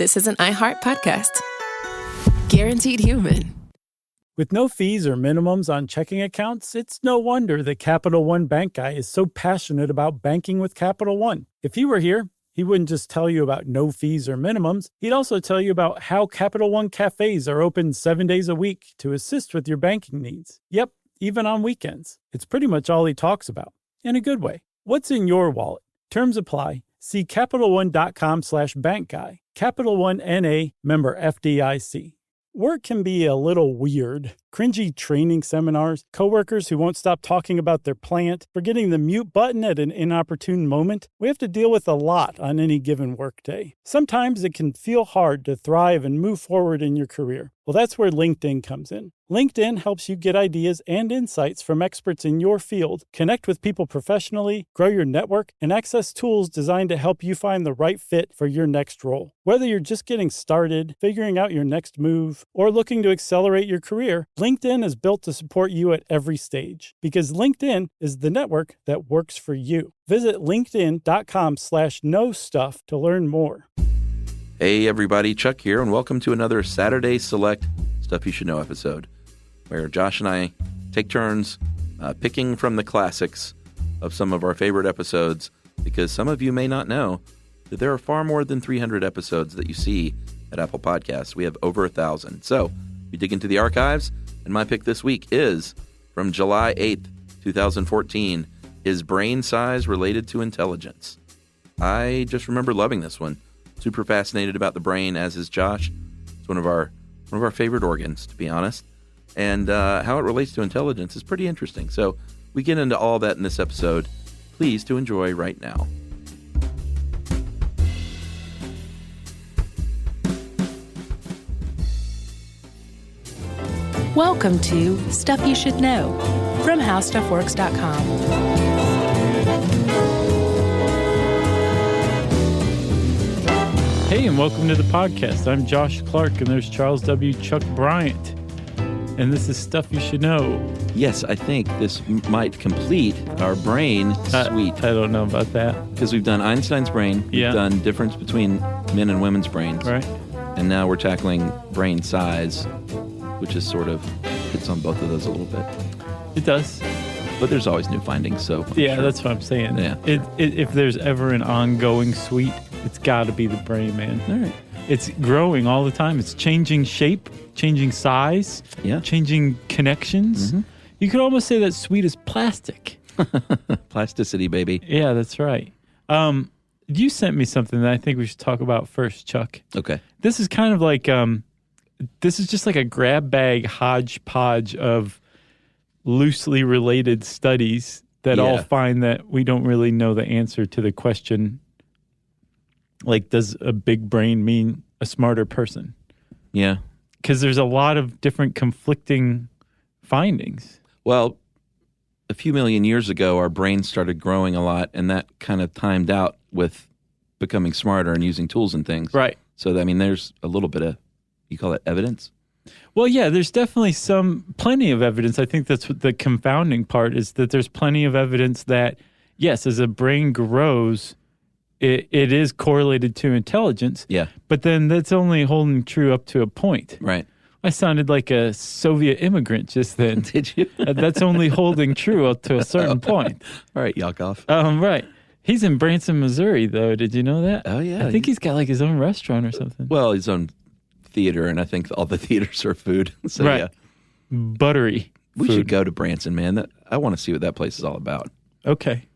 this is an iHeart podcast. Guaranteed human. With no fees or minimums on checking accounts, it's no wonder that Capital One Bank Guy is so passionate about banking with Capital One. If he were here, he wouldn't just tell you about no fees or minimums. He'd also tell you about how Capital One cafes are open 7 days a week to assist with your banking needs. Yep, even on weekends. It's pretty much all he talks about, in a good way. What's in your wallet? Terms apply. See CapitalOne.com/bankguy. Capital One N.A., member FDIC. Work can be a little weird. Cringy training seminars, coworkers who won't stop talking about their plant, forgetting the mute button at an inopportune moment. We have to deal with a lot on any given workday. Sometimes it can feel hard to thrive and move forward in your career. Well, that's where LinkedIn comes in. LinkedIn helps you get ideas and insights from experts in your field, connect with people professionally, grow your network, and access tools designed to help you find the right fit for your next role. Whether you're just getting started, figuring out your next move, or looking to accelerate your career, LinkedIn is built to support you at every stage, because LinkedIn is the network that works for you. Visit linkedin.com/knowstuff to learn more. Hey everybody, Chuck here, and welcome to another Saturday Select Stuff You Should Know episode, where Josh and I take turns picking from the classics of some of our favorite episodes, because some of you may not know that there are far more than 300 episodes that you see at Apple Podcasts. We have over 1,000. So we dig into the archives, and my pick this week is from July 8th, 2014, Is Brain Size Related to Intelligence? I just remember loving this one. Super fascinated about the brain, as is Josh. It's one of our favorite organs, to be honest. And how it relates to intelligence is pretty interesting. So we get into all that in this episode. Please to enjoy right now. Welcome to Stuff You Should Know from HowStuffWorks.com. Hey, and welcome to the podcast. I'm Josh Clark, and there's Charles W. Chuck Bryant. And this is Stuff You Should Know. Yes, I think this might complete our brain suite. I don't know about that. Because we've done Einstein's brain, we've done difference between men and women's brains. Right. And now we're tackling brain size, which is sort of hits on both of those a little bit. It does. But there's always new findings, so I'm sure. That's what I'm saying. Yeah. If there's ever an ongoing suite, it's got to be the brain, man. All right. It's growing all the time. It's changing shape, changing size, changing connections. Mm-hmm. You could almost say that suite is plastic. Plasticity, baby. Yeah, that's right. You sent me something that I think we should talk about first, Chuck. Okay. This is kind of like, this is just like a grab bag hodgepodge of loosely related studies that all find that we don't really know the answer to the question, like, does a big brain mean a smarter person? Yeah. Because there's a lot of different conflicting findings. Well, a few million years ago, our brains started growing a lot, and that kind of timed out with becoming smarter and using tools and things. Right. So, I mean, there's a little bit of, you call it evidence? Well, yeah, there's definitely plenty of evidence. I think that's what the confounding part is, that there's plenty of evidence that, yes, as a brain grows, it is correlated to intelligence. Yeah. But then that's only holding true up to a point. Right. I sounded like a Soviet immigrant just then. Did you? That's only holding true up to a certain point. All right, Yakov. Right. He's in Branson, Missouri, though. Did you know that? Oh, yeah. I think he's got like his own restaurant or something. Well, his own theater, and I think all the theaters serve food. So, right. Yeah. Buttery We food. should go to Branson, man. I want to see what that place is all about. Okay.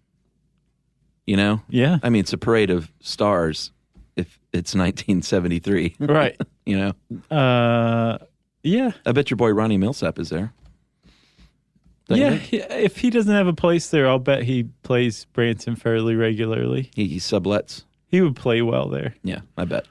You know? Yeah. I mean, it's a parade of stars if it's 1973. Right. You know? Yeah. I bet your boy Ronnie Millsap is there. If he doesn't have a place there, I'll bet he plays Branson fairly regularly. He sublets. He would play well there. Yeah, I bet.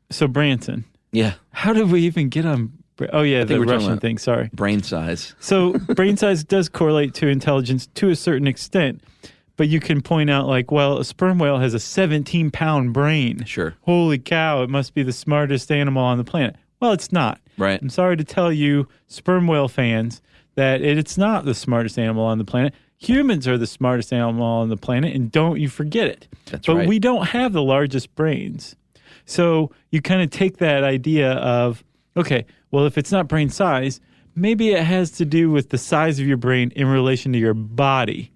So Branson. Yeah. How did we even get on? Oh, yeah, the Russian thing. Sorry. Brain size. So brain size does correlate to intelligence to a certain extent. But you can point out, like, well, a sperm whale has a 17-pound brain. Sure. Holy cow, it must be the smartest animal on the planet. Well, it's not. Right. I'm sorry to tell you, sperm whale fans, that it's not the smartest animal on the planet. Humans are the smartest animal on the planet, and don't you forget it. That's right. But we don't have the largest brains. So you kind of take that idea of, okay, well, if it's not brain size, maybe it has to do with the size of your brain in relation to your body.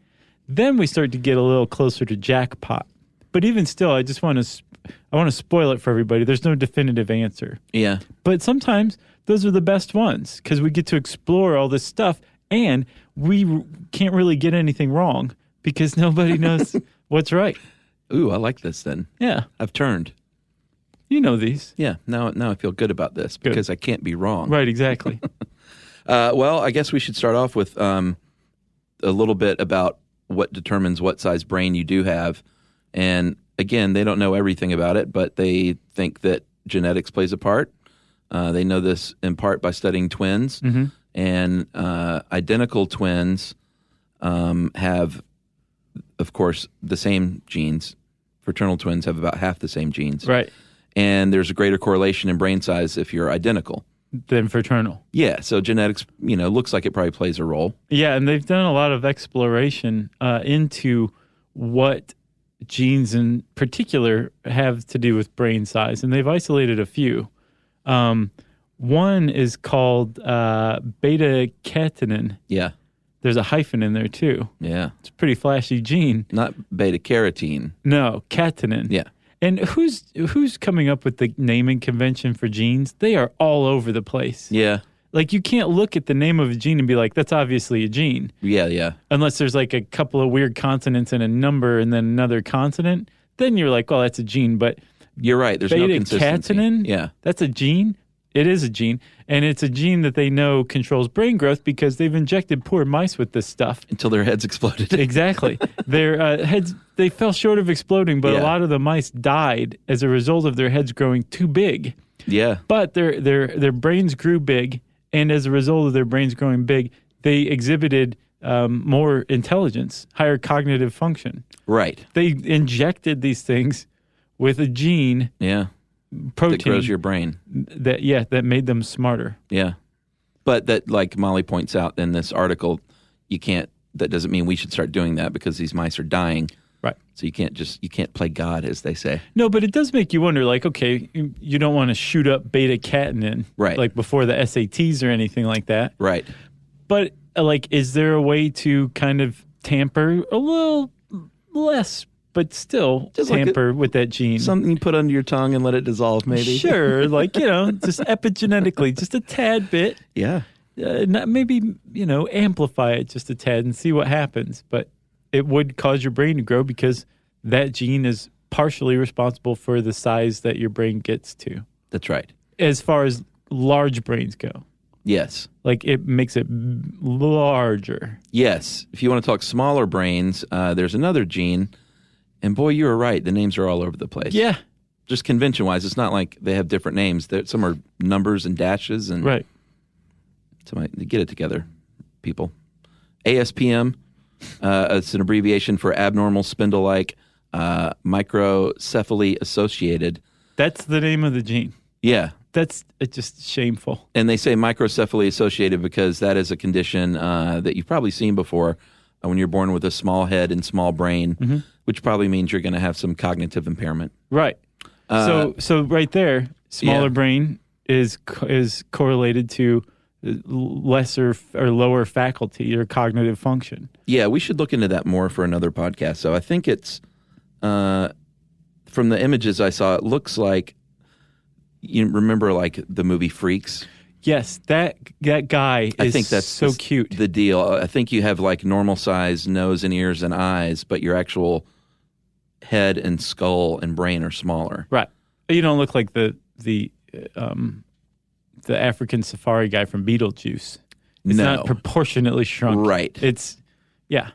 Then we start to get a little closer to jackpot. But even still, I want to spoil it for everybody. There's no definitive answer. Yeah. But sometimes those are the best ones because we get to explore all this stuff and we can't really get anything wrong because nobody knows what's right. Ooh, I like this then. Yeah. I've turned. You know these. Yeah. Now I feel good about this because I can't be wrong. Right, exactly. Well, I guess we should start off with a little bit about what determines what size brain you do have. And again, they don't know everything about it, but they think that genetics plays a part. They know this in part by studying twins. Mm-hmm. And identical twins have, of course, the same genes. Fraternal twins have about half the same genes. Right. And there's a greater correlation in brain size if you're identical. Than fraternal. Yeah, so genetics, looks like it probably plays a role. Yeah, and they've done a lot of exploration into what genes in particular have to do with brain size, and they've isolated a few. One is called beta-catenin. Yeah. There's a hyphen in there, too. Yeah. It's a pretty flashy gene. Not beta-carotene. No, catenin. Yeah. And who's coming up with the naming convention for genes? They are all over the place. Yeah. Like, you can't look at the name of a gene and be like, that's obviously a gene. Yeah, yeah. Unless there's like a couple of weird consonants and a number and then another consonant. Then you're like, well, that's a gene. But you're right. There's no consistency. Beta-catenin, yeah. That's a gene. It is a gene. And it's a gene that they know controls brain growth because they've injected poor mice with this stuff. Until their heads exploded. Exactly. Their heads, they fell short of exploding, but a lot of the mice died as a result of their heads growing too big. Yeah. But their brains grew big, and as a result of their brains growing big, they exhibited more intelligence, higher cognitive function. Right. They injected these things with a gene. Yeah. Protein that grows your brain. That made them smarter. Yeah. But that, like Molly points out in this article, that doesn't mean we should start doing that because these mice are dying. Right. So you can't play God, as they say. No, but it does make you wonder, like, okay, you don't want to shoot up beta-catenin, right, like before the SATs or anything like that. Right. But, like, is there a way to kind of tamper a little less, but still just tamper with that gene? Something you put under your tongue and let it dissolve, maybe. Sure, like, just epigenetically, just a tad bit. Yeah. Not maybe, amplify it just a tad and see what happens. But it would cause your brain to grow because that gene is partially responsible for the size that your brain gets to. That's right. As far as large brains go. Yes. Like it makes it larger. Yes. If you want to talk smaller brains, there's another gene. And boy, you were right. The names are all over the place. Yeah. Just convention-wise, it's not like they have different names. Some are numbers and dashes. And right. Get it together, people. ASPM, it's an abbreviation for abnormal spindle-like microcephaly associated. That's the name of the gene. Yeah. That's just shameful. And they say microcephaly associated because that is a condition that you've probably seen before when you're born with a small head and small brain, which probably means you're going to have some cognitive impairment. Right. So right there, smaller brain is correlated to lesser or lower faculty or cognitive function. Yeah, we should look into that more for another podcast. So I think it's, from the images I saw, it looks like, you remember like the movie Freaks? Yes, that guy is I think that's so cute. The deal. I think you have like normal size nose and ears and eyes, but your actual head and skull and brain are smaller. Right. You don't look like the African safari guy from Beetlejuice. It's not proportionately shrunk. Right. It's, yeah.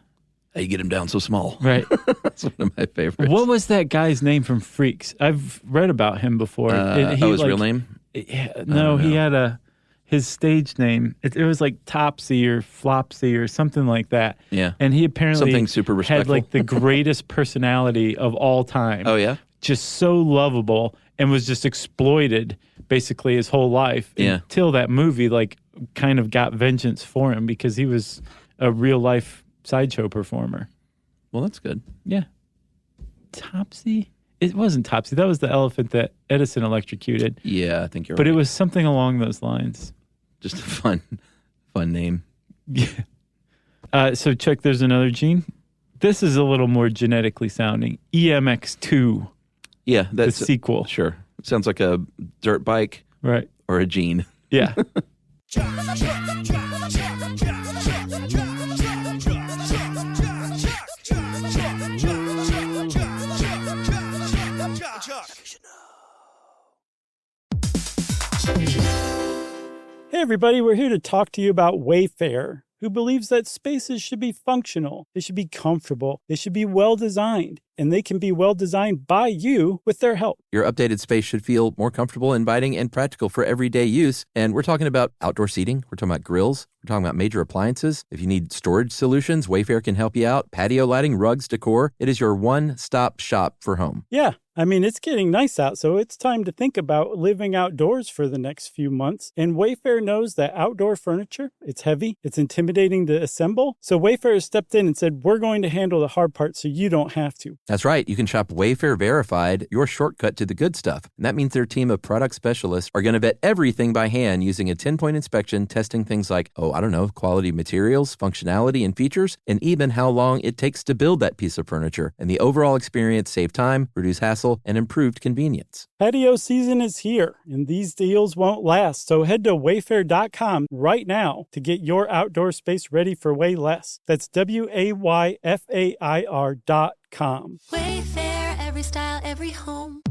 How you get him down so small. Right. That's one of my favorites. What was that guy's name from Freaks? I've read about him before. His real name? Yeah, no, he had his stage name. It was like Topsy or Flopsy or something like that. Yeah. And he apparently something super respectful. Had like the greatest personality of all time. Oh, yeah? Just so lovable and was just exploited basically his whole life until that movie like kind of got vengeance for him because he was a real life sideshow performer. Well, that's good. Yeah. Topsy? It wasn't Topsy. That was the elephant that Edison electrocuted. Yeah, I think you're right. But it was something along those lines. Just a fun name. Yeah. So, Chuck, there's another gene. This is a little more genetically sounding. EMX2. Yeah, that's the sequel. Sure. Sounds like a dirt bike. Right. Or a gene. Yeah. Hey everybody, we're here to talk to you about Wayfair, who believes that spaces should be functional, they should be comfortable, they should be well-designed, and they can be well-designed by you with their help. Your updated space should feel more comfortable, inviting, and practical for everyday use. And we're talking about outdoor seating. We're talking about grills. We're talking about major appliances. If you need storage solutions, Wayfair can help you out. Patio lighting, rugs, decor. It is your one-stop shop for home. Yeah. I mean, it's getting nice out, so it's time to think about living outdoors for the next few months. And Wayfair knows that outdoor furniture, it's heavy, it's intimidating to assemble. So Wayfair has stepped in and said, we're going to handle the hard part so you don't have to. That's right. You can shop Wayfair Verified, your shortcut to the good stuff. And that means their team of product specialists are going to vet everything by hand using a 10-point inspection, testing things like, quality materials, functionality and features, and even how long it takes to build that piece of furniture. And the overall experience save time, reduce hassle, and improved convenience. Patio season is here, and these deals won't last. So head to wayfair.com right now to get your outdoor space ready for way less. That's WAYFAIR.com. Wayfair, every style, every home.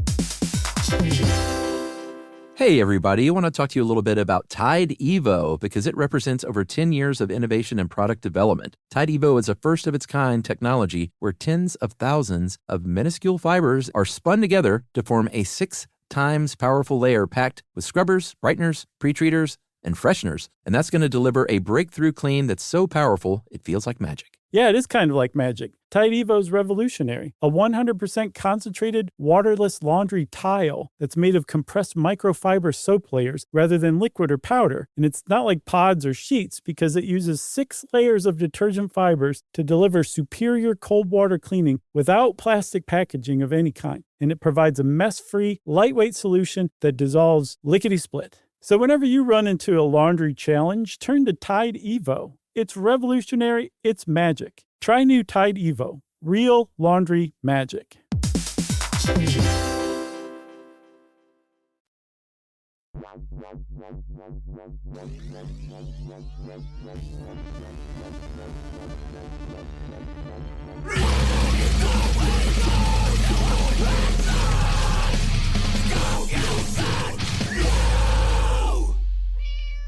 Hey everybody, I want to talk to you a little bit about Tide Evo because it represents over 10 years of innovation and product development. Tide Evo is a first-of-its-kind technology where tens of thousands of minuscule fibers are spun together to form a 6 times powerful layer packed with scrubbers, brighteners, pre-treaters, and fresheners. And that's going to deliver a breakthrough clean that's so powerful, it feels like magic. Yeah, it is kind of like magic. Tide Evo is revolutionary. A 100% concentrated, waterless laundry tile that's made of compressed microfiber soap layers rather than liquid or powder. And it's not like pods or sheets because it uses 6 layers of detergent fibers to deliver superior cold water cleaning without plastic packaging of any kind. And it provides a mess-free, lightweight solution that dissolves lickety-split. So whenever you run into a laundry challenge, turn to Tide Evo. It's revolutionary, it's magic. Try new Tide Evo. Real laundry magic.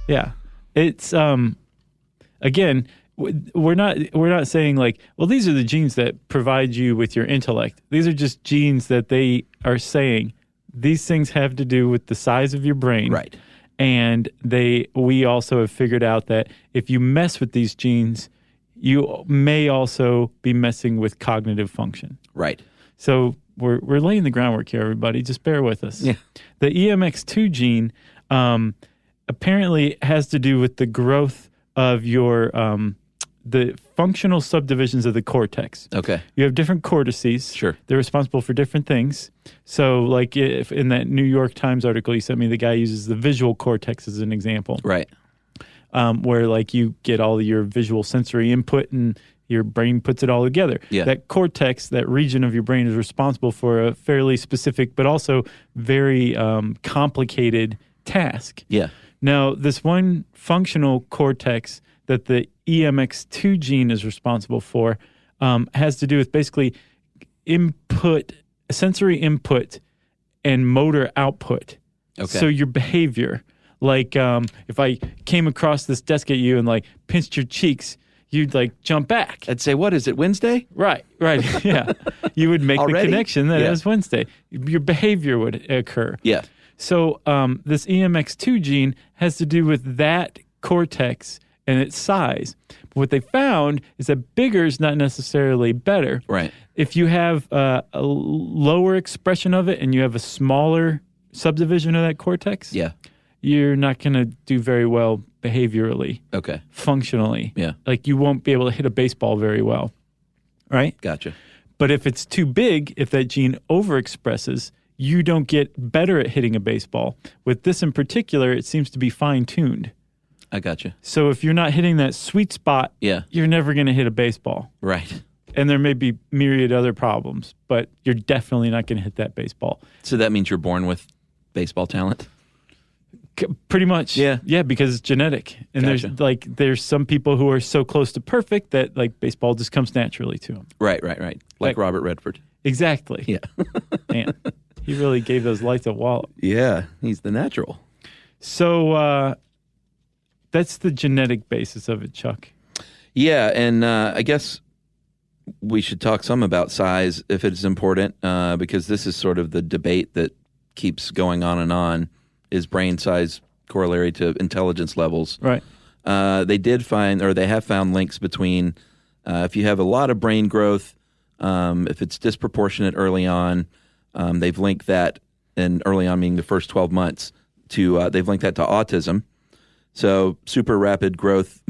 Yeah. It's again, we're not saying like, well, these are the genes that provide you with your intellect. These are just genes that they are saying these things have to do with the size of your brain. Right. And we also have figured out that if you mess with these genes, you may also be messing with cognitive function. Right. So we're laying the groundwork here, everybody. Just bear with us. Yeah. The EMX2 gene apparently has to do with the growth of your the functional subdivisions of the cortex. Okay. You have different cortices. Sure. They're responsible for different things. So like if in that New York Times article you sent me, the guy uses the visual cortex as an example. Right. Where like you get all your visual sensory input and your brain puts it all together. Yeah. That cortex, that region of your brain is responsible for a fairly specific but also very complicated task. Yeah. Now, this one functional cortex that the EMX2 gene is responsible for has to do with basically sensory input and motor output. Okay. So your behavior, like if I came across this desk at you and like pinched your cheeks, you'd like jump back. I'd say, what is it, Wednesday? Right, yeah. You would make the connection that it was Wednesday. Your behavior would occur. Yeah. So this EMX2 gene has to do with that cortex and its size. But what they found is that bigger is not necessarily better. Right. If you have a lower expression of it and you have a smaller subdivision of that cortex, you're not going to do very well behaviorally. Okay. Functionally. Yeah. Like you won't be able to hit a baseball very well. Right? Gotcha. But if it's too big, if that gene overexpresses, you don't get better at hitting a baseball. With this in particular, it seems to be fine-tuned. I gotcha. So if you're not hitting that sweet spot, you're never going to hit a baseball. Right. And there may be myriad other problems, but you're definitely not going to hit that baseball. So that means you're born with baseball talent? Pretty much. Yeah. Yeah, because it's genetic. And there's some people who are so close to perfect that like baseball just comes naturally to them. Right. Like Robert Redford. Exactly. Yeah. Man, he really gave those lights a wallop. Yeah, he's the natural. So that's the genetic basis of it, Chuck. Yeah, and I guess we should talk some about size if it's important, because this is sort of the debate that keeps going on. Is brain size corollary to intelligence levels? Right. They have found links between if you have a lot of brain growth, if it's disproportionate early on, they've linked that, and early on meaning the first 12 months, they've linked that to autism. So super rapid growth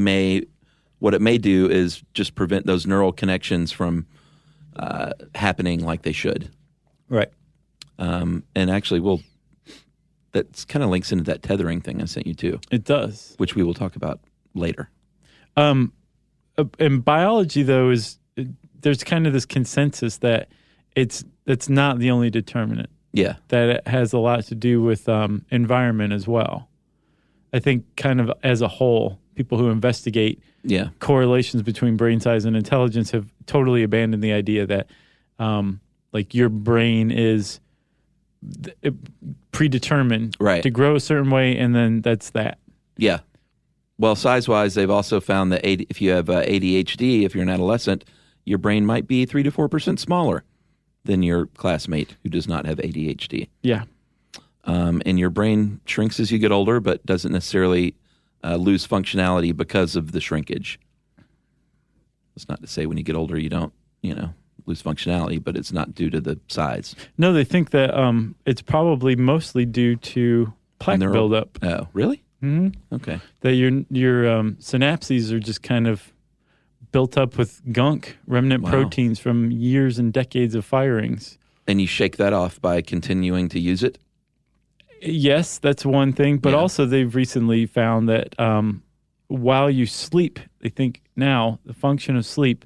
what it may do is just prevent those neural connections from happening like they should. Right. And actually, that kind of links into that tethering thing I sent you too. It does. Which we will talk about later. In biology, though, there's kind of this consensus that it's not the only determinant. Yeah. That it has a lot to do with environment as well. I think kind of as a whole, people who investigate correlations between brain size and intelligence have totally abandoned the idea that like your brain is predetermined to grow a certain way, and then that's that. Yeah. Well, size-wise, they've also found that if you have ADHD, if you're an adolescent, your brain might be 3 to 4% smaller than your classmate who does not have ADHD. Yeah. And your brain shrinks as you get older, but doesn't necessarily lose functionality because of the shrinkage. It's not to say when you get older you don't, lose functionality, but it's not due to the size. No, they think that it's probably mostly due to plaque buildup. Oh, really? Mm-hmm. Okay. That your synapses are just kind of built up with gunk, remnant proteins from years and decades of firings. And you shake that off by continuing to use it? Yes, that's one thing. But also they've recently found that while you sleep, they think now the function of sleep,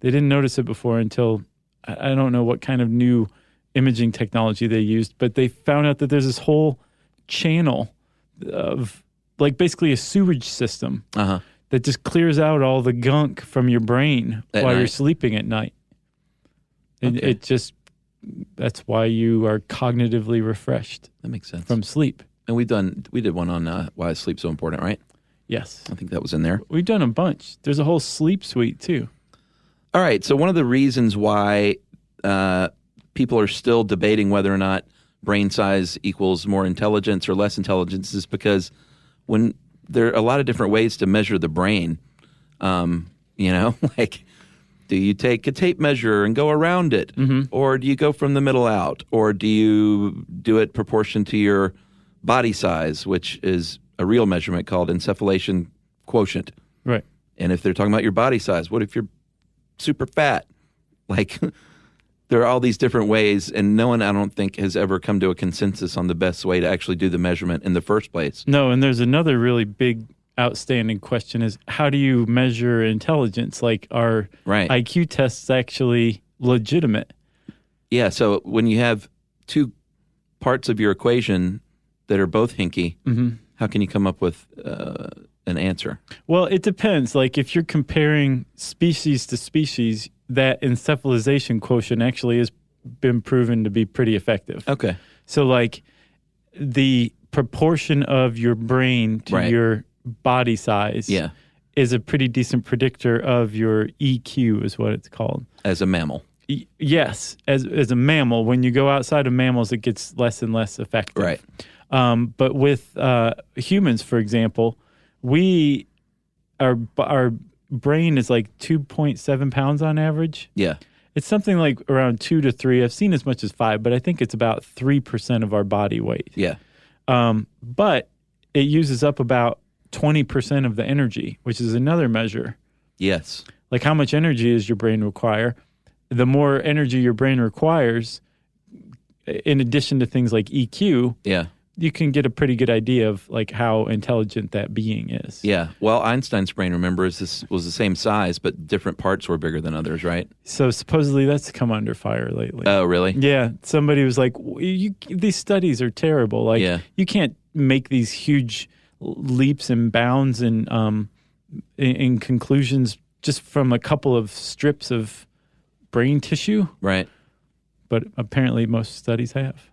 they didn't notice it before until, I don't know what kind of new imaging technology they used, but they found out that there's this whole channel of like basically a sewage system that just clears out all the gunk from your brain while you're sleeping at night. And that's why you are cognitively refreshed. That makes sense. From sleep. And we did one on why is sleep so important, right? Yes. I think that was in there. We've done a bunch. There's a whole sleep suite too. All right. So one of the reasons why people are still debating whether or not brain size equals more intelligence or less intelligence is because when there are a lot of different ways to measure the brain, like do you take a tape measure and go around it? Mm-hmm. Or do you go from the middle out? Or do you do it proportion to your body size, which is a real measurement called encephalation quotient? Right. And if they're talking about your body size, what if you're super fat? Like, there are all these different ways, and no one, I don't think, has ever come to a consensus on the best way to actually do the measurement in the first place. No, and there's another really big outstanding question is how do you measure intelligence? Like, are IQ tests actually legitimate? Yeah, so when you have two parts of your equation that are both hinky, how can you come up with an answer? Well, it depends. Like, if you're comparing species to species, that encephalization quotient actually has been proven to be pretty effective. Okay. So, like, the proportion of your brain to your body size is a pretty decent predictor of your EQ, is what it's called. As a mammal. Yes. As a mammal. When you go outside of mammals, it gets less and less effective. Right. But with humans, for example, our brain is like 2.7 pounds on average. Yeah. It's something like around 2 to 3. I've seen as much as 5, but I think it's about 3% of our body weight. Yeah. But it uses up about 20% of the energy, which is another measure. Yes. Like how much energy does your brain require? the more energy your brain requires, in addition to things like EQ, you can get a pretty good idea of like how intelligent that being is. Yeah. Well, Einstein's brain, remember, was the same size, but different parts were bigger than others, right? So supposedly that's come under fire lately. Oh, really? Yeah. Somebody was like, these studies are terrible. Like, you can't make these huge leaps and bounds and in conclusions just from a couple of strips of brain tissue. Right. But apparently most studies have.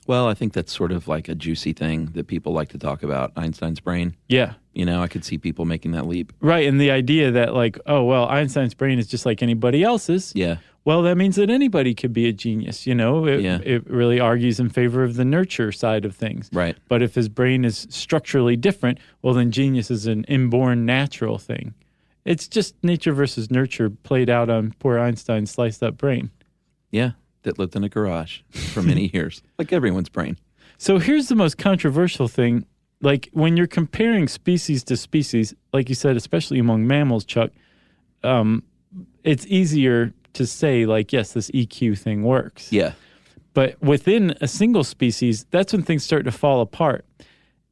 Well, I think that's sort of like a juicy thing that people like to talk about, Einstein's brain. Yeah. You know, I could see people making that leap. Right, and the idea that like, oh, well, Einstein's brain is just like anybody else's. Yeah. Well, that means that anybody could be a genius, you know? It really argues in favor of the nurture side of things. Right. But if his brain is structurally different, well, then genius is an inborn natural thing. It's just nature versus nurture played out on poor Einstein's sliced up brain. Yeah. That lived in a garage for many years, like everyone's brain. So here's the most controversial thing. Like when you're comparing species to species, like you said, especially among mammals, Chuck, it's easier to say like, yes, this EQ thing works. Yeah. But within a single species, that's when things start to fall apart.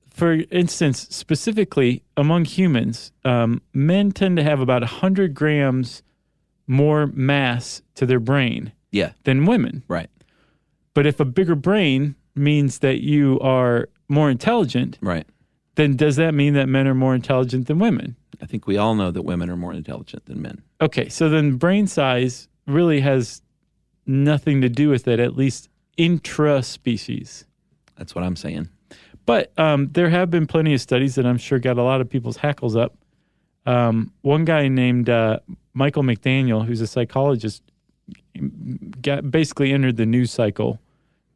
For instance, specifically among humans, men tend to have about 100 grams more mass to their brain than women. Right. But if a bigger brain means that you are more intelligent, right, then does that mean that men are more intelligent than women? I think we all know that women are more intelligent than men. Okay, so then brain size really has nothing to do with it, at least intra-species. That's what I'm saying. But there have been plenty of studies that I'm sure got a lot of people's hackles up. One guy named Michael McDaniel, who's a psychologist, basically entered the news cycle,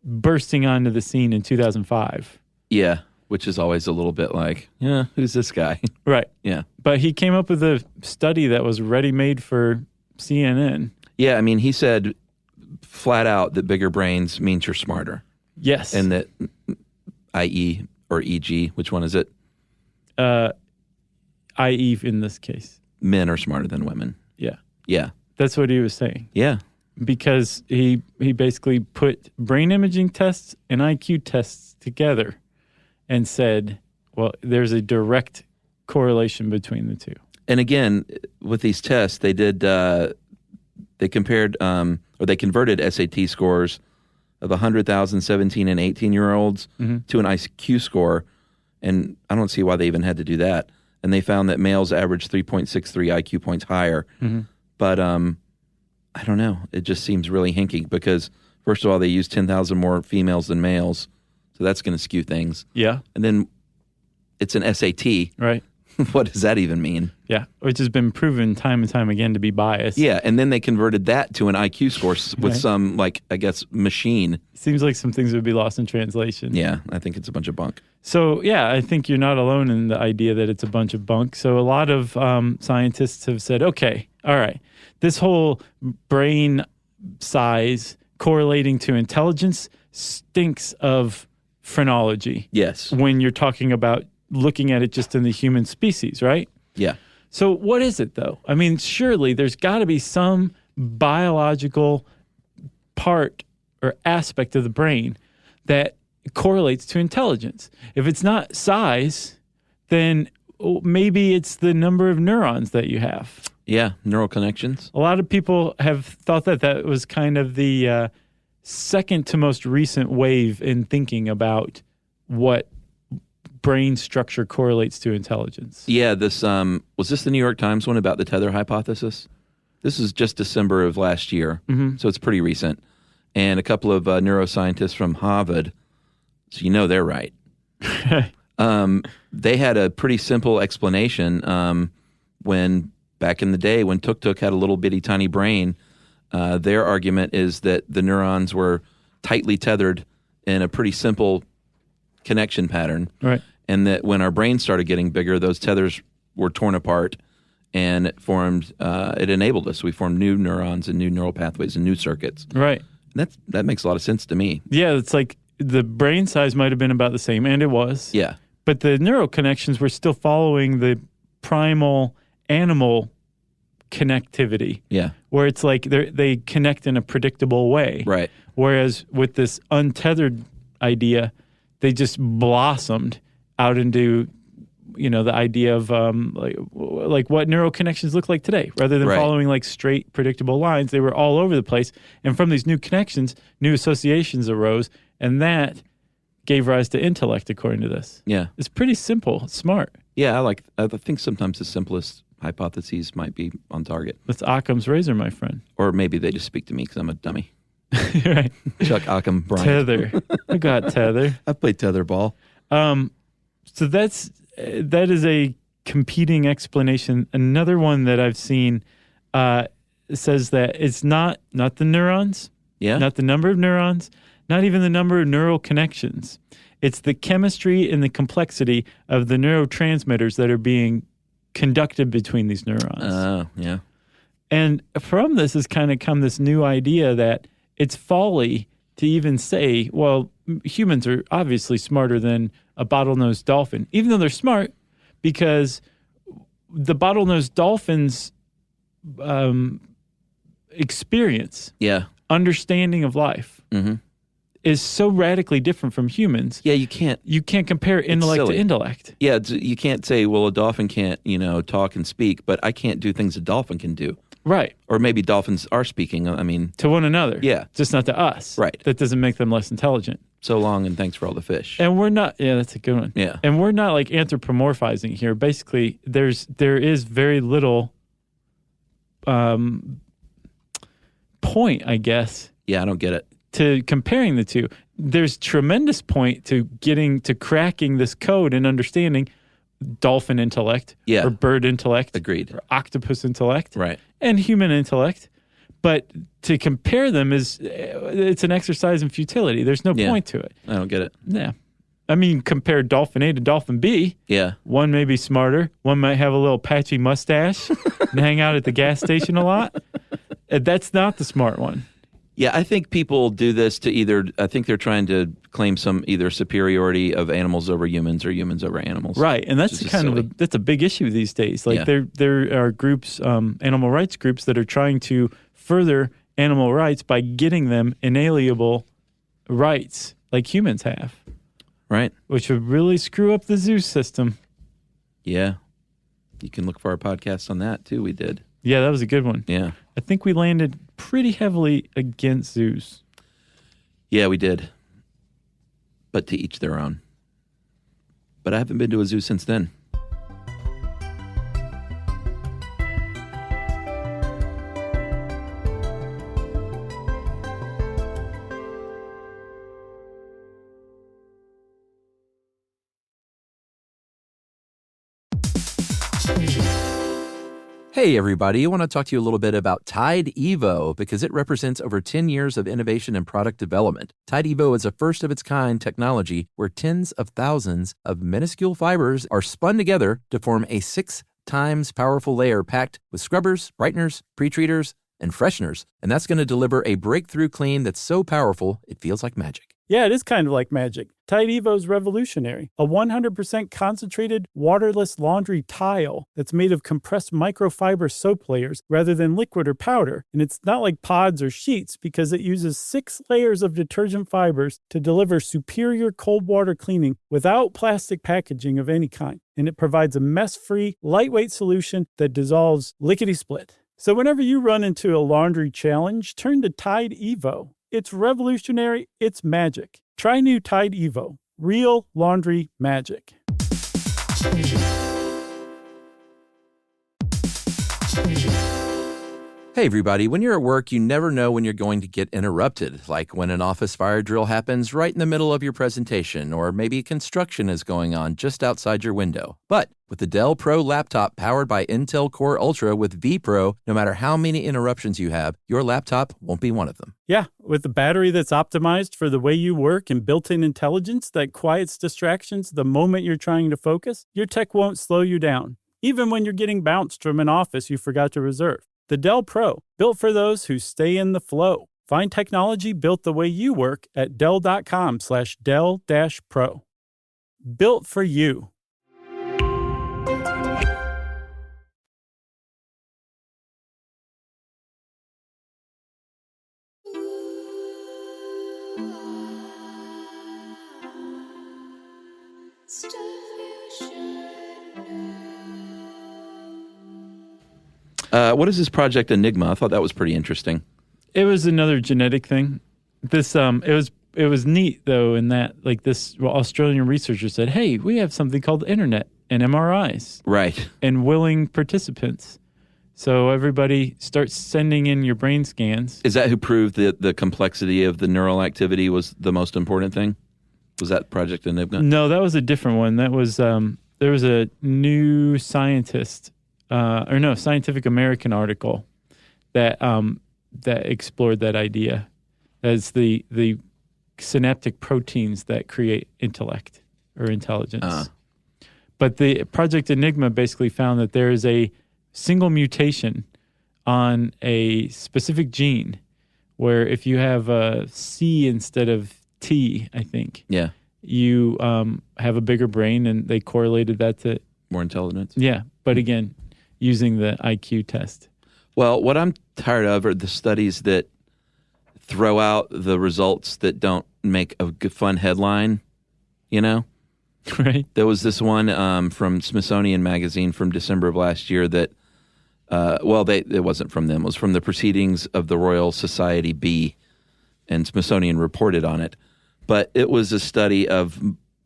bursting onto the scene in 2005. Yeah, which is always a little bit like, who's this guy? Right. Yeah. But he came up with a study that was ready-made for CNN. Yeah, I mean, he said flat out that bigger brains means you're smarter. Yes. And that IE or EG, which one is it? IE in this case. Men are smarter than women. Yeah. Yeah. That's what he was saying. Yeah. Because he basically put brain imaging tests and IQ tests together and said, well, there's a direct correlation between the two. And again, with these tests, they did, they compared, or they converted SAT scores of 100,000 17 and 18-year-olds to an IQ score. And I don't see why they even had to do that. And they found that males average 3.63 IQ points higher. But I don't know. It just seems really hinky because, first of all, they use 10,000 more females than males. So that's going to skew things. Yeah. And then it's an SAT. Right. What does that even mean? Yeah, which has been proven time and time again to be biased. Yeah, and then they converted that to an IQ score with some, like, I guess, machine. Seems like some things would be lost in translation. Yeah, I think it's a bunch of bunk. So, yeah, I think you're not alone in the idea that it's a bunch of bunk. So a lot of scientists have said, okay, all right, this whole brain size correlating to intelligence stinks of phrenology. Yes. When you're talking about looking at it just in the human species, right? Yeah. So what is it, though? I mean, surely there's got to be some biological part or aspect of the brain that correlates to intelligence. If it's not size, then maybe it's the number of neurons that you have. Yeah, neural connections. A lot of people have thought that that was kind of the second to most recent wave in thinking about what brain structure correlates to intelligence. Yeah, this was this the New York Times one about the tether hypothesis? This is just December of last year, so it's pretty recent. And a couple of neuroscientists from Harvard, so you know they're right. They had a pretty simple explanation when back in the day when Tuk-Tuk had a little bitty tiny brain. Their argument is that the neurons were tightly tethered in a pretty simple connection pattern, right? And that when our brains started getting bigger, those tethers were torn apart, and it formed. It enabled us. We formed new neurons and new neural pathways and new circuits. Right. That makes a lot of sense to me. Yeah, it's like the brain size might have been about the same, and it was. Yeah. But the neural connections were still following the primal animal connectivity. Yeah. Where it's like they connect in a predictable way. Right. Whereas with this untethered idea, they just blossomed out into, the idea of like what neural connections look like today. Rather than following like straight, predictable lines, they were all over the place. And from these new connections, new associations arose, and that gave rise to intellect, according to this. Yeah. It's pretty simple, smart. Yeah, I think sometimes the simplest hypotheses might be on target. That's Occam's razor, my friend. Or maybe they just speak to me because I'm a dummy. Right. Chuck Occam Bryant. Tether. I got tether. I played tetherball. So that is a competing explanation. Another one that I've seen says that it's not the neurons, not the number of neurons, not even the number of neural connections. It's the chemistry and the complexity of the neurotransmitters that are being conducted between these neurons. Oh, yeah. And from this has kind of come this new idea that it's folly to even say, well, humans are obviously smarter than a bottlenose dolphin, even though they're smart, because the bottlenose dolphin's experience, understanding of life, is so radically different from humans. Yeah, you can't compare intellect to intellect. Yeah, you can't say, well, a dolphin can't, talk and speak, but I can't do things a dolphin can do. Right. Or maybe dolphins are speaking, to one another. Yeah. Just not to us. Right. That doesn't make them less intelligent. So long and thanks for all the fish. And we're not, that's a good one. Yeah. And we're not like anthropomorphizing here. Basically, there is very little point, I guess. Yeah, I don't get it. To comparing the two. There's tremendous point to getting to cracking this code and understanding dolphin intellect or bird intellect. Agreed. Or octopus intellect. Right. And human intellect. But to compare them it's an exercise in futility. There's no point to it. I don't get it. Yeah. Compare dolphin A to dolphin B. Yeah. One may be smarter. One might have a little patchy mustache and hang out at the gas station a lot. That's not the smart one. Yeah, I think people do this to I think they're trying to claim some either superiority of animals over humans or humans over animals. Right, and that's that's a big issue these days. Like there are groups, animal rights groups that are trying to further animal rights by getting them inalienable rights like humans have. Right. Which would really screw up the zoo system. Yeah. You can look for our podcast on that too. We did. Yeah, that was a good one. Yeah. I think we landed pretty heavily against zoos. Yeah, we did. But to each their own. But I haven't been to a zoo since then. Hey everybody, I want to talk to you a little bit about Tide Evo because it represents over 10 years of innovation and product development. Tide Evo is a first-of-its-kind technology where tens of thousands of minuscule fibers are spun together to form a 6 times powerful layer packed with scrubbers, brighteners, pre-treaters, and fresheners. And that's going to deliver a breakthrough clean that's so powerful it feels like magic. Yeah, it is kind of like magic. Tide Evo is revolutionary. A 100% concentrated, waterless laundry tile that's made of compressed microfiber soap layers rather than liquid or powder. And it's not like pods or sheets because it uses 6 layers of detergent fibers to deliver superior cold water cleaning without plastic packaging of any kind. And it provides a mess-free, lightweight solution that dissolves lickety-split. So whenever you run into a laundry challenge, turn to Tide Evo. It's revolutionary. It's magic. Try new Tide Evo. Real laundry magic. Hey everybody, when you're at work, you never know when you're going to get interrupted, like when an office fire drill happens right in the middle of your presentation, or maybe construction is going on just outside your window. But with the Dell Pro laptop powered by Intel Core Ultra with vPro, no matter how many interruptions you have, your laptop won't be one of them. Yeah, with a battery that's optimized for the way you work and built-in intelligence that quiets distractions the moment you're trying to focus, your tech won't slow you down, even when you're getting bounced from an office you forgot to reserve. The Dell Pro, built for those who stay in the flow. Find technology built the way you work at Dell.com/Dell-Pro. Built for you. What is this Project Enigma? I thought that was pretty interesting. It was another genetic thing. This it was neat though in that like this Australian researcher said, "Hey, we have something called the internet and MRIs, Right. and willing participants. So everybody starts sending in your brain scans." Is that who proved that the complexity of the neural activity was the most important thing? Was that Project Enigma? No, that was a different one. That was there was a new Scientist Scientific American article that that explored that idea as the synaptic proteins that create intellect or intelligence. But the Project Enigma basically found that there is a single mutation on a specific gene where if you have a C instead of T, I think, Yeah. you have a bigger brain, and they correlated that to, More intelligence. yeah, but again, using the IQ test. Well, what I'm tired of are the studies that throw out the results that don't make a good, fun headline, you know? Right? There was this one from Smithsonian Magazine from December of last year that, it wasn't from them. It was from the Proceedings of the Royal Society B, and Smithsonian reported on it. But it was a study of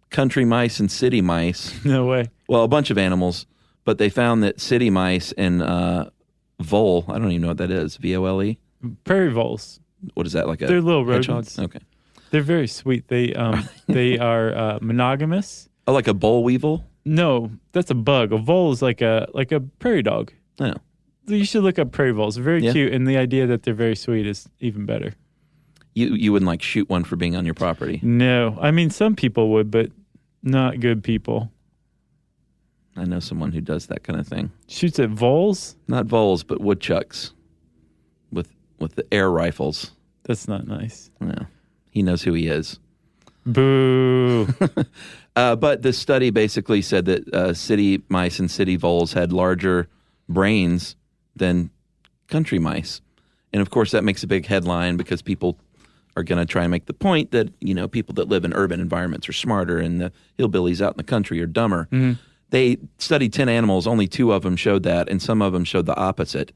country mice and city mice. No way. Well, a bunch of animals, but they found that city mice and vole, I don't even know what that is, VOLE? Prairie voles. What is that, like a They're little hedgehog? rodents. Okay. They're very sweet. They are monogamous. Oh, like a boll weevil? No, that's a bug. A vole is like a prairie dog. Oh. You should look up prairie voles. They're very cute, and the idea that they're very sweet is even better. You wouldn't like shoot one for being on your property? No. I mean, some people would, but not good people. I know someone who does that kind of thing. Shoots at voles? Not voles, but woodchucks with the air rifles. That's not nice. No. He knows who he is. Boo. But the study basically said that city mice and city voles had larger brains than country mice. And of course, that makes a big headline because people are going to try and make the point that, you know, people that live in urban environments are smarter and the hillbillies out in the country are dumber. Mm-hmm. They studied 10 animals. Only 2 of them showed that, and some of them showed the opposite,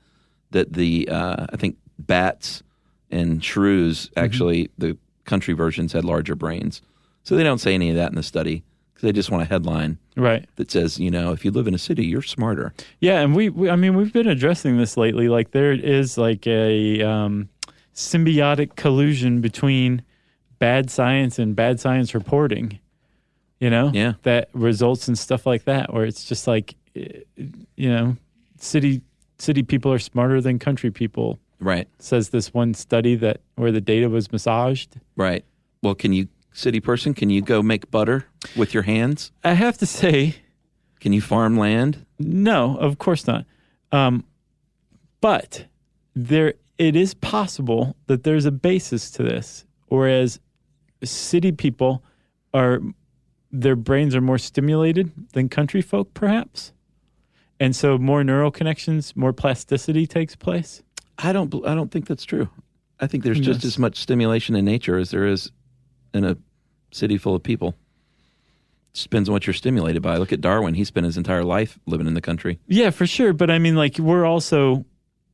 that the, I think, bats and shrews, actually, the country versions had larger brains. So they don't say any of that in the study because they just want a headline that says, you know, if you live in a city, you're smarter. Yeah, and we've been addressing this lately. Like there is like a symbiotic collusion between bad science and bad science reporting, you know? Yeah. That results in stuff like that where it's just like, you know, city people are smarter than country people. Right. Says this one study that where the data was massaged. Right. Well, can you go make butter with your hands? I have to say, can you farm land? No, of course not. But it is possible that there's a basis to this, whereas city people their brains are more stimulated than country folk, perhaps, and so more neural connections, more plasticity takes place. I don't think that's true. I think there's just as much stimulation in nature as there is in a city full of people. Just depends on what you're stimulated by. Look at Darwin. He spent his entire life living in the country. Yeah, for sure. But I mean, like we also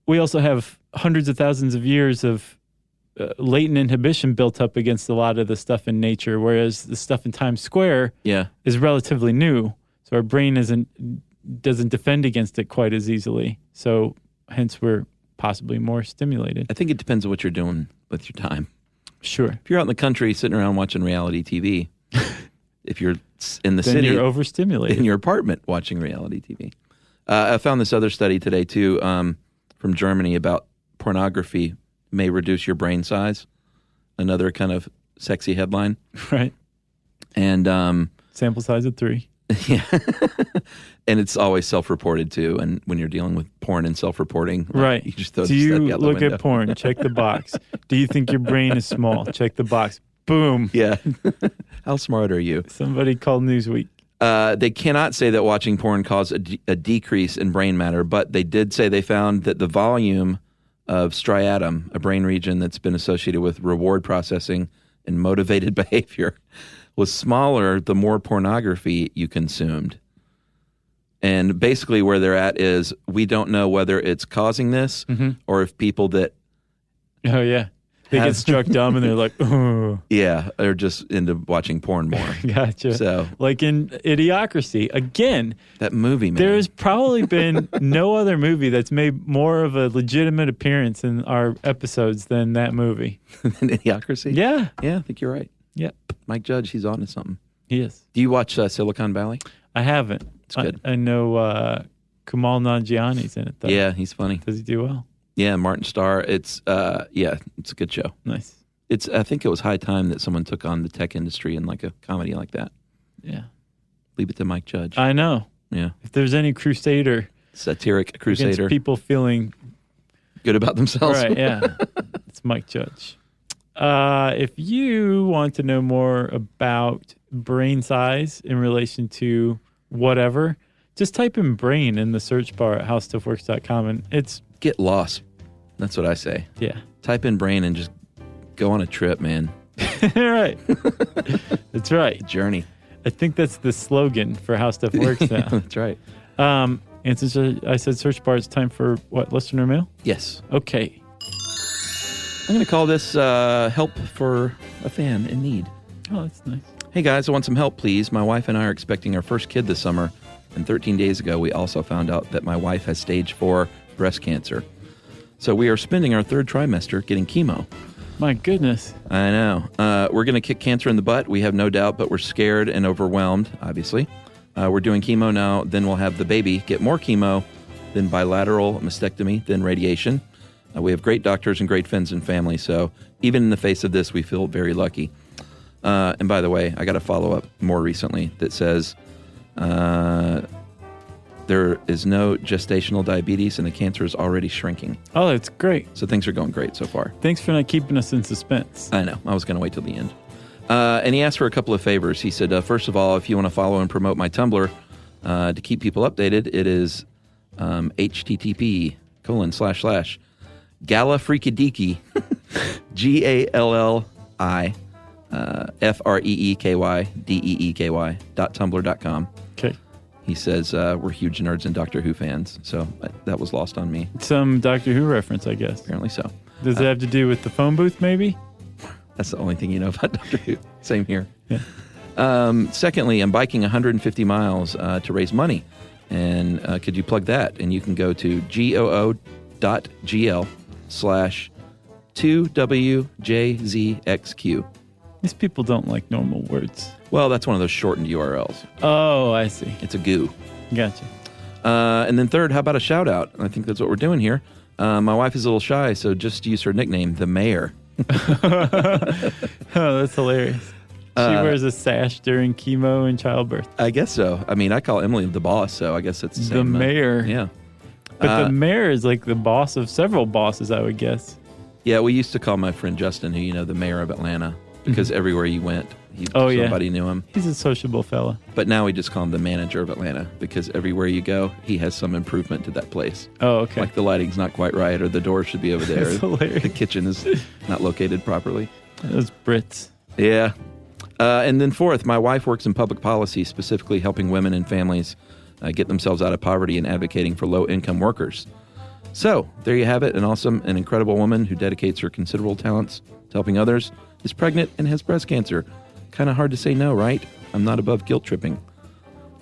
have hundreds of thousands of years of latent inhibition built up against a lot of the stuff in nature, whereas the stuff in Times Square is relatively new. So our brain doesn't defend against it quite as easily. So hence we're possibly more stimulated. I think it depends on what you're doing with your time. Sure. If you're out in the country sitting around watching reality TV, if you're in the then city, you're overstimulated. In your apartment watching reality TV. I found this other study today, too, from Germany about pornography may reduce your brain size. Another kind of sexy headline. Right. And sample size of 3. Yeah. And it's always self-reported, too. And when you're dealing with porn and self-reporting, right. You just throw Do you out the look window. at porn? Check the box. Do you think your brain is small? Check the box. Boom. Yeah. How smart are you? Somebody called Newsweek. They cannot say that watching porn caused a decrease in brain matter, but they did say they found that the volume of striatum, a brain region that's been associated with reward processing and motivated behavior, was smaller, the more pornography you consumed. And basically where they're at is we don't know whether it's causing this or if people that Oh, yeah. They get struck dumb and they're like, oh. Yeah, they're just into watching porn more. Gotcha. So, like in Idiocracy, again, that movie, man. There's probably been no other movie that's made more of a legitimate appearance in our episodes than that movie. Idiocracy? Yeah. Yeah, I think you're right. Yep. Mike Judge, he's on to something. He is. Do you watch Silicon Valley? I haven't. It's good. I know Kumail Nanjiani's in it, though. Yeah, he's funny. Does he do well? Yeah, Martin Starr. It's it's a good show. Nice. I think it was high time that someone took on the tech industry in like a comedy like that. Yeah. Leave it to Mike Judge. I know. Yeah. If there's any crusader. Satiric crusader. Against people feeling good about themselves. Right, yeah. It's Mike Judge. If you want to know more about brain size in relation to whatever, just type in brain in the search bar at howstuffworks.com and it's... Get lost. That's what I say. Yeah. Type in brain and just go on a trip, man. Right. That's right. Journey. I think that's the slogan for How Stuff Works now. That's right. And since I said search bar, it's time for what, listener mail? Yes. Okay. I'm going to call this help for a fan in need. Oh, that's nice. Hey guys, I want some help, please. My wife and I are expecting our first kid this summer, and 13 days ago we also found out that my wife has stage 4 breast cancer. So we are spending our 3rd trimester getting chemo. My goodness. I know. We're going to kick cancer in the butt, we have no doubt, but we're scared and overwhelmed, obviously. We're doing chemo now, then we'll have the baby get more chemo, then bilateral mastectomy, then radiation. We have great doctors and great friends and family, so even in the face of this, we feel very lucky. And by the way, I got a follow-up more recently that says there is no gestational diabetes and the cancer is already shrinking. Oh, that's great. So things are going great so far. Thanks for not keeping us in suspense. I know. I was going to wait till the end. And he asked for a couple of favors. He said, first of all, if you want to follow and promote my Tumblr to keep people updated, it is http://Gallafreakediki, GALLIFREEKYDEEKY.tumblr.com. Okay. He says, we're huge nerds and Doctor Who fans, so that was lost on me. Some Doctor Who reference, I guess. Apparently so. Does it have to do with the phone booth, maybe? That's the only thing you know about Doctor Who. Same here. Yeah. Secondly, I'm biking 150 miles to raise money. And could you plug that? And you can go to goo.gl/2WJZXQ. These people don't like normal words. Well, that's one of those shortened URLs. Oh, I see. It's a goo. Gotcha. And then third, how about a shout out? I think that's what we're doing here. My wife is a little shy, so just use her nickname, the Mayor. Oh, that's hilarious. She wears a sash during chemo and childbirth. I guess so. I mean, I call Emily the boss, so I guess it's the same. The Mayor. Yeah. But the Mayor is like the boss of several bosses, I would guess. Yeah, we used to call my friend Justin, who you know, the Mayor of Atlanta, because everywhere you went, somebody knew him. He's a sociable fella. But now we just call him the manager of Atlanta, because everywhere you go, he has some improvement to that place. Oh, okay. Like the lighting's not quite right, or the door should be over there. That's hilarious. The kitchen is not located properly. Those Brits. Yeah. And then fourth, my wife works in public policy, specifically helping women and families get themselves out of poverty and advocating for low-income workers. So, there you have it. An awesome and incredible woman who dedicates her considerable talents to helping others, is pregnant, and has breast cancer. Kind of hard to say no, right? I'm not above guilt tripping.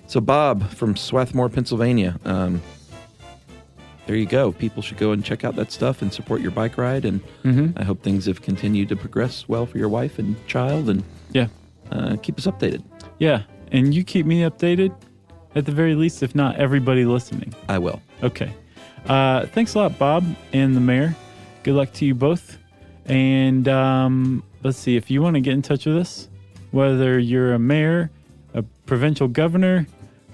So, Bob from Swarthmore, Pennsylvania, there you go. People should go and check out that stuff and support your bike ride. And I hope things have continued to progress well for your wife and child. And yeah, keep us updated. Yeah, and you keep me updated, at the very least, if not everybody listening. I will. Okay. Thanks a lot, Bob and the Mayor. Good luck to you both. And let's see, if you want to get in touch with us, whether you're a mayor, a provincial governor,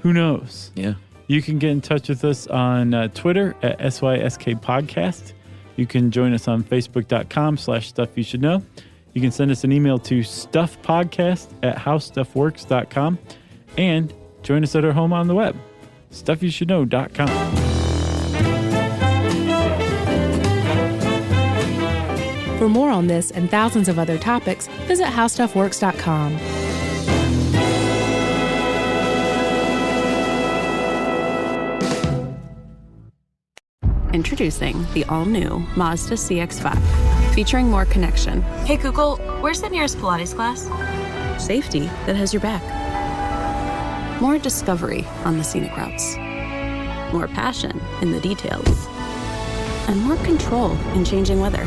who knows? Yeah. You can get in touch with us on Twitter at SYSK Podcast. You can join us on Facebook.com/StuffYouShouldKnow. You can send us an email to stuffpodcast@howstuffworks.com and join us at our home on the web, StuffYouShouldKnow.com. For more on this and thousands of other topics, visit howstuffworks.com. Introducing the all-new Mazda CX-5, featuring more connection. Hey Google, where's the nearest Pilates class? Safety that has your back. More discovery on the scenic routes. More passion in the details. And more control in changing weather.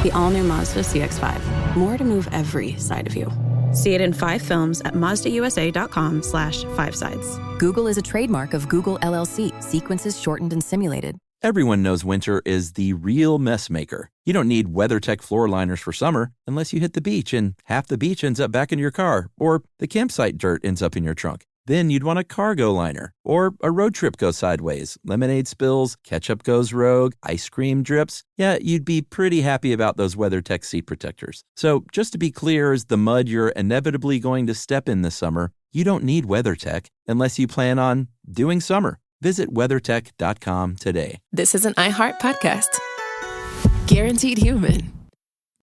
The all-new Mazda CX-5. More to move every side of you. See it in 5 films at MazdaUSA.com/5sides. Google is a trademark of Google LLC. Sequences shortened and simulated. Everyone knows winter is the real mess maker. You don't need WeatherTech floor liners for summer unless you hit the beach and half the beach ends up back in your car, or the campsite dirt ends up in your trunk. Then you'd want a cargo liner, or a road trip goes sideways, lemonade spills, ketchup goes rogue, ice cream drips. Yeah, you'd be pretty happy about those WeatherTech seat protectors. So just to be clear, as the mud you're inevitably going to step in this summer, you don't need WeatherTech unless you plan on doing summer. Visit WeatherTech.com today. This is an iHeart podcast. Guaranteed human.